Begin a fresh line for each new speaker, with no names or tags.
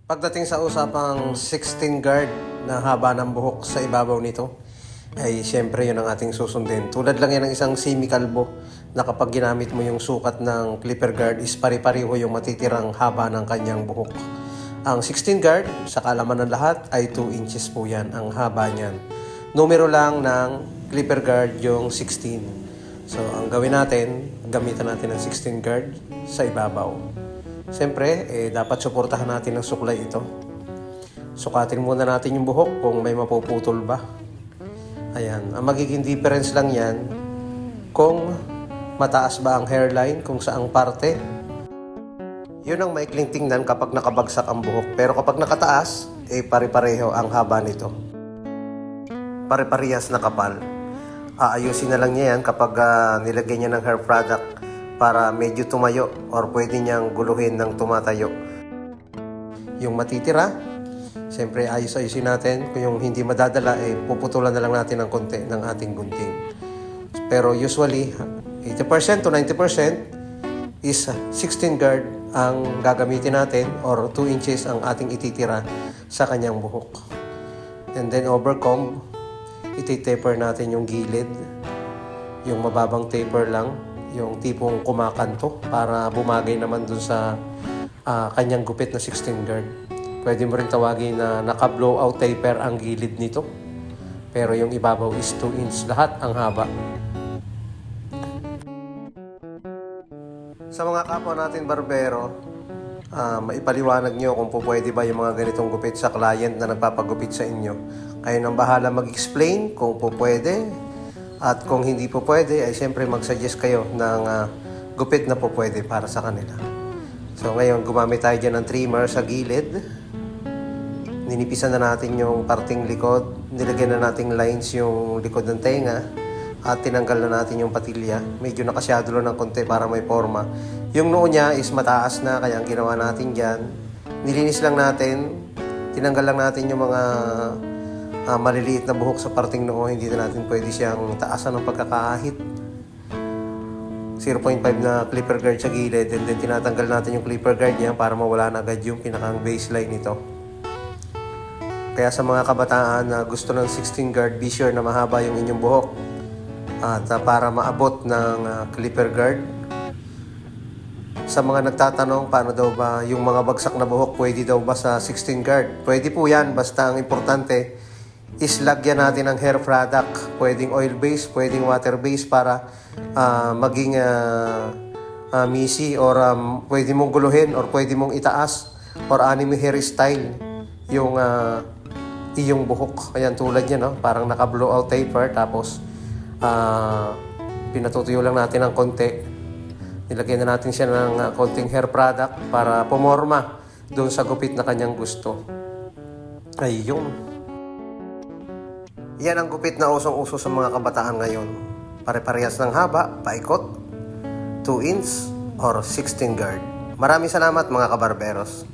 Pagdating sa usapang 16 guard na haba ng buhok sa ibabaw nito, ay siyempre yun ang ating susundin. Tulad lang yan ng isang semi-kalbo na kapag ginamit mo yung sukat ng clipper guard is pari-pariho yung matitirang haba ng kanyang buhok. Ang 16 guard, sa kaalaman ng lahat, ay 2 inches po yan ang haba niyan. Numero lang ng clipper guard yung 16. So ang gawin natin, gamitan natin ng 16 guard sa ibabaw. Siyempre, dapat suportahan natin ng suklay ito. Sukatin muna natin yung buhok kung may mapuputol ba. Ayan, ang magiging difference lang yan kung mataas ba ang hairline, kung saang parte. Yun ang maikling tingnan kapag nakabagsak ang buhok. Pero kapag nakataas, pare-pareho ang haba nito. Pare-parehas na kapal. Aayusin na lang niya yan kapag nilagay niya ng hair product para medyo tumayo or pwede niyang guluhin ng tumatayo. Yung matitira, siyempre ayos-ayusin natin. Kung yung hindi madadala, puputulan na lang natin ng konti ng ating gunting. Pero usually, 80% to 90% is 16 guard ang gagamitin natin or 2 inches ang ating ititira sa kanyang buhok. And then overcomb, iti-taper natin yung gilid. Yung mababang taper lang, yung tipong kumakanto para bumagay naman dun sa kanyang gupit na 16 guard. Pwede mo rin tawagin na naka-blowout taper ang gilid nito. Pero yung ibabaw is 2 inch lahat ang haba. Sa mga kapwa natin barbero, maipaliwanag nyo kung pwede ba yung mga ganitong gupit sa client na nagpapagupit sa inyo. Kayo nang bahala mag-explain kung pwede. At kung hindi po pwede, ay siyempre mag-suggest kayo ng gupit na po pwede para sa kanila. So ngayon, gumamit tayo dyan ng trimmer sa gilid. Ninipisan na natin yung parting likod. Nilagyan na nating lines yung likod ng tenga. At tinanggal na natin yung patilya. Medyo nakasyado lang ng konti para may forma. Yung noo niya is mataas na, kaya ang ginawa natin dyan, nilinis lang natin. Tinanggal lang natin yung mga maliliit na buhok sa parting noo. Hindi na natin pwede siyang taasan ng pagkakaahit. 0.5 na clipper guard sa gilid, and then tinatanggal natin yung clipper guard niya para mawala na agad yung pinakang baseline nito. Kaya sa mga kabataan na gusto ng 16 guard, be sure na mahaba yung inyong buhok. At para maabot ng clipper guard. Sa mga nagtatanong paano daw ba yung mga bagsak na buhok, pwede daw ba sa 16 guard? Pwede po yan, basta ang importante is lagyan natin ng hair product. Pwedeng oil-based, pwedeng water-based para maging messy or pwede mong guluhin or pwede mong itaas or anime hairstyle yung iyong buhok. Ayan, tulad yan, no? Parang naka-blowout taper, tapos pinatutuyo lang natin ng konti. Nilagyan na natin siya ng konting hair product para pumorma doon sa gupit na kanyang gusto. Ayun. Yan ang gupit na usong-uso sa mga kabataan ngayon. Pare-parehas ng haba, paikot, 2 inch or 16 guard. Maraming salamat mga kabarberos.